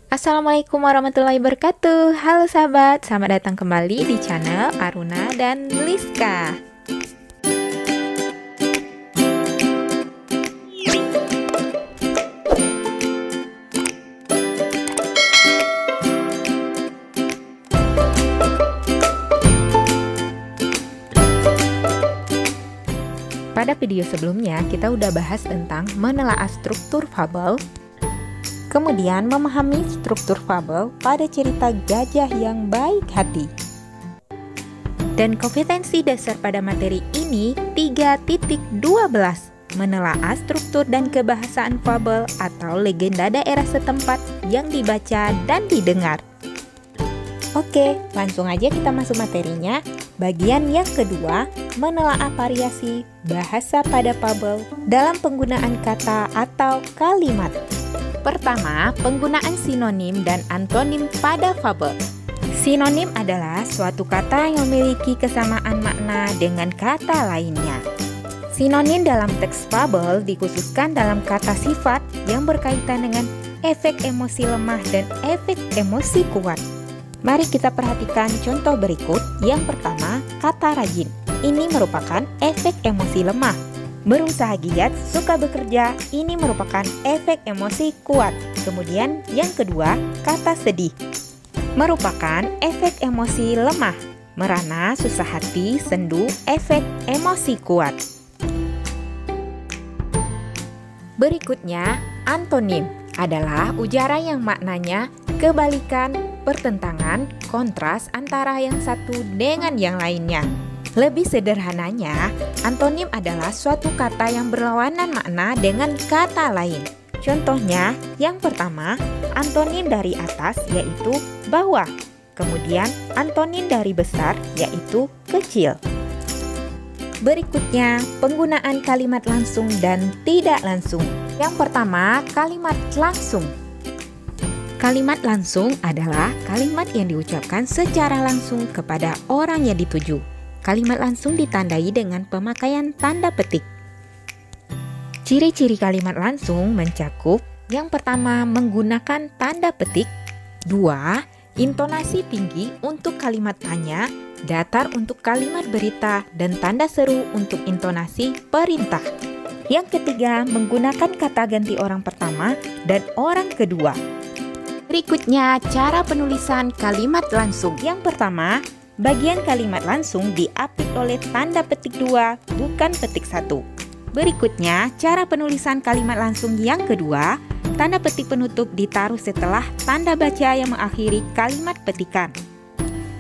Assalamualaikum warahmatullahi wabarakatuh. Halo sahabat, selamat datang kembali di channel Aruna dan Liska. Pada video sebelumnya kita udah bahas tentang menelaah struktur fabel, kemudian memahami struktur fabel pada cerita gajah yang baik hati. Dan kompetensi dasar pada materi ini 3.12, menelaah struktur dan kebahasaan fabel atau legenda daerah setempat yang dibaca dan didengar. Oke, langsung aja kita masuk materinya. Bagian yang kedua, menelaah variasi bahasa pada fabel dalam penggunaan kata atau kalimat. Pertama, penggunaan sinonim dan antonim pada fabel. Sinonim adalah suatu kata yang memiliki kesamaan makna dengan kata lainnya. Sinonim dalam teks fabel dikhususkan dalam kata sifat yang berkaitan dengan efek emosi lemah dan efek emosi kuat. Mari kita perhatikan contoh berikut. Yang pertama, kata rajin. Ini merupakan efek emosi lemah. Berusaha giat, suka bekerja, ini merupakan efek emosi kuat. Kemudian yang kedua, kata sedih. Merupakan efek emosi lemah. Merana, susah hati, sendu, efek emosi kuat. Berikutnya, antonim adalah ujaran yang maknanya kebalikan, pertentangan, kontras antara yang satu dengan yang lainnya. Lebih sederhananya, antonim adalah suatu kata yang berlawanan makna dengan kata lain. Contohnya, yang pertama, antonim dari atas yaitu bawah. Kemudian, antonim dari besar yaitu kecil. Berikutnya, penggunaan kalimat langsung dan tidak langsung. Yang pertama, kalimat langsung. Kalimat langsung adalah kalimat yang diucapkan secara langsung kepada orang yang dituju. Kalimat langsung ditandai dengan pemakaian tanda petik. Ciri-ciri kalimat langsung mencakup: yang pertama, menggunakan tanda petik. 2. Intonasi tinggi untuk kalimat tanya, datar untuk kalimat berita, dan tanda seru untuk intonasi perintah. Yang ketiga, menggunakan kata ganti orang pertama dan orang kedua. Berikutnya, cara penulisan kalimat langsung. Yang pertama, bagian kalimat langsung diapit oleh tanda petik 2, bukan petik 1. Berikutnya, cara penulisan kalimat langsung yang kedua, tanda petik penutup ditaruh setelah tanda baca yang mengakhiri kalimat petikan.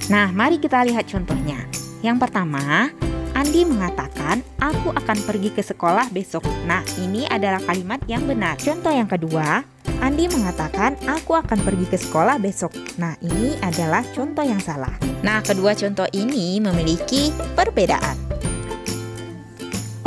Nah, mari kita lihat contohnya. Yang pertama, Andi mengatakan, "Aku akan pergi ke sekolah besok." Nah, ini adalah kalimat yang benar. Contoh yang kedua, Andi mengatakan, "Aku akan pergi ke sekolah besok." Nah, ini adalah contoh yang salah. Nah, kedua contoh ini memiliki perbedaan.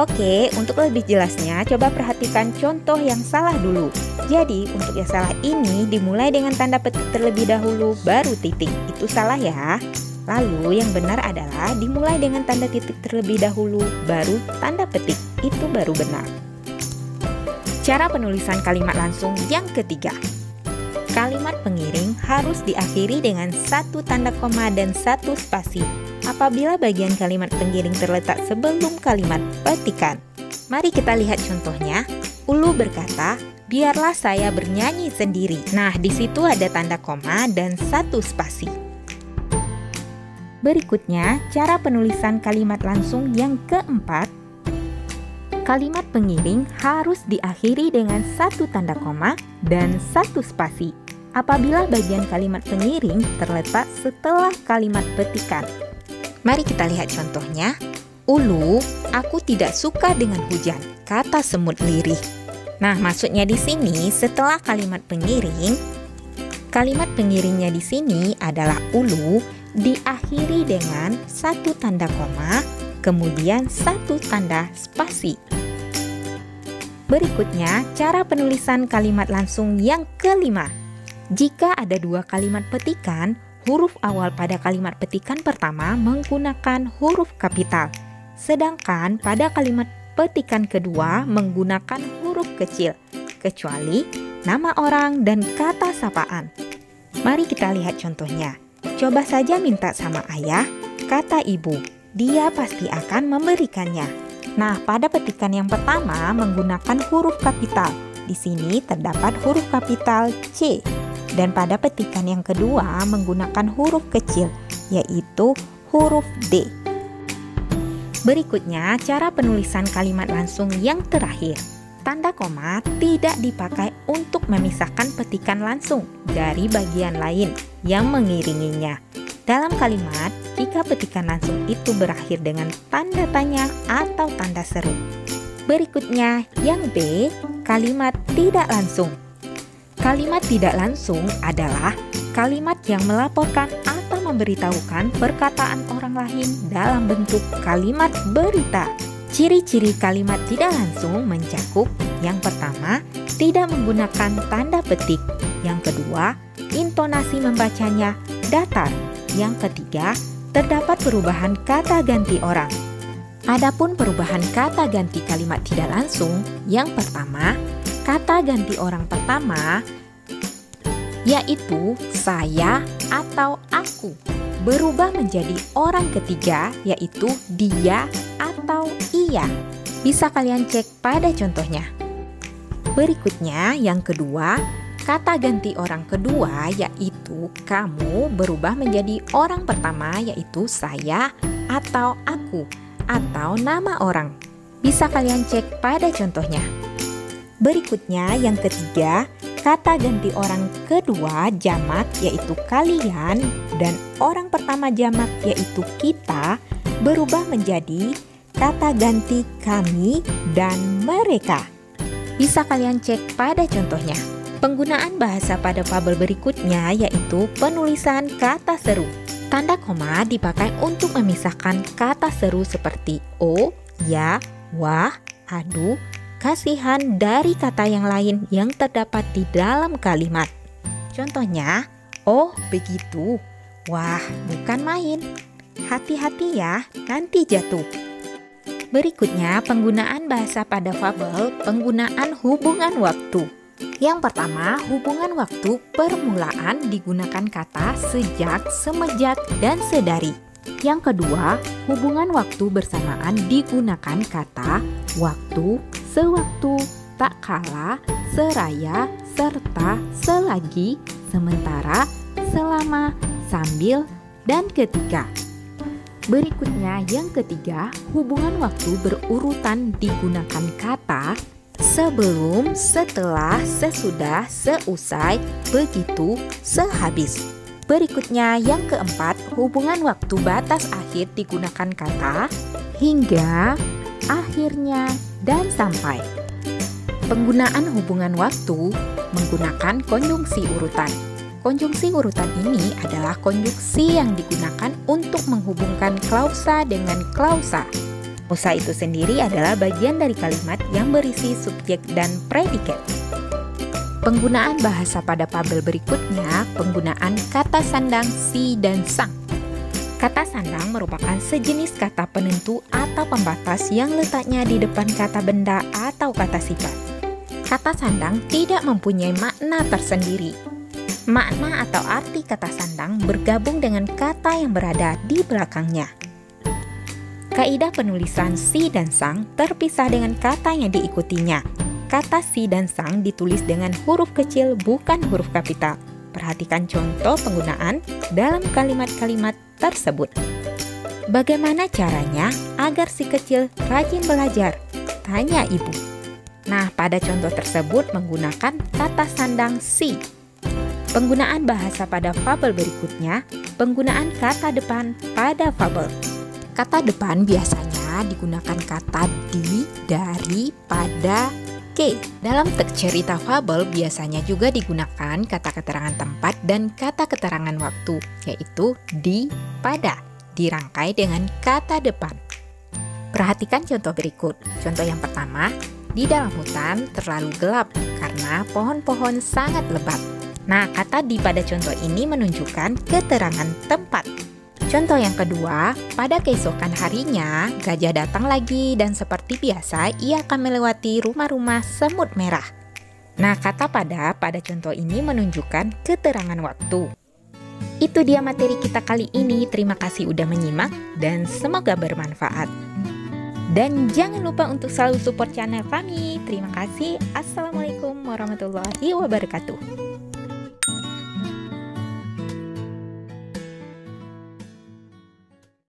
Oke, untuk lebih jelasnya, coba perhatikan contoh yang salah dulu. Jadi, untuk yang salah ini dimulai dengan tanda petik terlebih dahulu, baru titik. Itu salah ya. Lalu, yang benar adalah dimulai dengan tanda titik terlebih dahulu, baru tanda petik. Itu baru benar. Cara penulisan kalimat langsung yang ketiga. Kalimat pengiring harus diakhiri dengan satu tanda koma dan satu spasi apabila bagian kalimat pengiring terletak sebelum kalimat petikan. Mari kita lihat contohnya. Ulu berkata, "Biarlah saya bernyanyi sendiri." Nah, di situ ada tanda koma dan satu spasi. Berikutnya, cara penulisan kalimat langsung yang keempat. Kalimat pengiring harus diakhiri dengan satu tanda koma dan satu spasi apabila bagian kalimat pengiring terletak setelah kalimat petikan. Mari kita lihat contohnya. "Ulu, aku tidak suka dengan hujan," kata semut lirih. Nah, maksudnya di sini setelah kalimat pengiringnya di sini adalah ulu diakhiri dengan satu tanda koma, kemudian satu tanda spasi. Berikutnya, cara penulisan kalimat langsung yang kelima. Jika ada dua kalimat petikan, huruf awal pada kalimat petikan pertama menggunakan huruf kapital, sedangkan pada kalimat petikan kedua menggunakan huruf kecil, kecuali nama orang dan kata sapaan. Mari kita lihat contohnya. Coba saja minta sama ayah, kata ibu. Dia pasti akan memberikannya. Nah, pada petikan yang pertama menggunakan huruf kapital. Di sini terdapat huruf kapital C. Dan pada petikan yang kedua menggunakan huruf kecil, yaitu huruf D. Berikutnya, cara penulisan kalimat langsung yang terakhir. Tanda koma tidak dipakai untuk memisahkan petikan langsung dari bagian lain yang mengiringinya. Dalam kalimat, jika petikan langsung itu berakhir dengan tanda tanya atau tanda seru. Berikutnya, yang B, kalimat tidak langsung. Kalimat tidak langsung adalah kalimat yang melaporkan atau memberitahukan perkataan orang lain dalam bentuk kalimat berita. Ciri-ciri kalimat tidak langsung mencakup yang pertama, tidak menggunakan tanda petik. Yang kedua, intonasi membacanya datar. Yang ketiga, terdapat perubahan kata ganti orang. Adapun perubahan kata ganti kalimat tidak langsung, yang pertama, kata ganti orang pertama yaitu saya atau aku berubah menjadi orang ketiga yaitu dia atau ia. Bisa kalian cek pada contohnya. Berikutnya yang kedua, kata ganti orang kedua yaitu kamu berubah menjadi orang pertama yaitu saya atau aku atau nama orang. Bisa kalian cek pada contohnya. Berikutnya yang ketiga, kata ganti orang kedua jamak yaitu kalian dan orang pertama jamak yaitu kita berubah menjadi kata ganti kami dan mereka. Bisa kalian cek pada contohnya. Penggunaan bahasa pada fabel berikutnya yaitu penulisan kata seru. Tanda koma dipakai untuk memisahkan kata seru seperti o, ya, wah, aduh, kasihan dari kata yang lain yang terdapat di dalam kalimat. Contohnya, oh begitu, wah bukan main, hati-hati ya nanti jatuh. Berikutnya penggunaan bahasa pada fabel, penggunaan hubungan waktu. Yang pertama, hubungan waktu permulaan digunakan kata sejak, semenjak, dan sedari. Yang kedua, hubungan waktu bersamaan digunakan kata waktu, sewaktu, tak kala, seraya, serta, selagi, sementara, selama, sambil, dan ketika. Berikutnya yang ketiga, hubungan waktu berurutan digunakan kata sebelum, setelah, sesudah, seusai, begitu, sehabis. Berikutnya yang keempat, hubungan waktu batas akhir digunakan kata hingga, akhirnya, dan sampai. Penggunaan hubungan waktu menggunakan konjungsi urutan. Konjungsi urutan ini adalah konjungsi yang digunakan untuk menghubungkan klausa dengan klausa. Klausa itu sendiri adalah bagian dari kalimat yang berisi subjek dan predikat. Penggunaan bahasa pada fabel berikutnya, penggunaan kata sandang si dan sang. Kata sandang merupakan sejenis kata penentu atau pembatas yang letaknya di depan kata benda atau kata sifat. Kata sandang tidak mempunyai makna tersendiri. Makna atau arti kata sandang bergabung dengan kata yang berada di belakangnya. Kaidah penulisan si dan sang terpisah dengan kata yang diikutinya. Kata si dan sang ditulis dengan huruf kecil bukan huruf kapital. Perhatikan contoh penggunaan dalam kalimat-kalimat tersebut. Bagaimana caranya agar si kecil rajin belajar? Tanya ibu. Nah, pada contoh tersebut menggunakan kata sandang si. Penggunaan bahasa pada fabel berikutnya, penggunaan kata depan pada fabel. Kata depan biasanya digunakan kata di, dari, pada, ke. Dalam teks cerita fabel biasanya juga digunakan kata keterangan tempat dan kata keterangan waktu, yaitu di, pada, dirangkai dengan kata depan. Perhatikan contoh berikut. Contoh yang pertama, di dalam hutan terlalu gelap karena pohon-pohon sangat lebat. Nah, kata di pada contoh ini menunjukkan keterangan tempat. Contoh yang kedua, pada keesokan harinya, gajah datang lagi dan seperti biasa ia akan melewati rumah-rumah semut merah. Nah, kata pada contoh ini menunjukkan keterangan waktu. Itu dia materi kita kali ini. Terima kasih udah menyimak dan semoga bermanfaat. Dan jangan lupa untuk selalu support channel kami. Terima kasih. Assalamualaikum warahmatullahi wabarakatuh.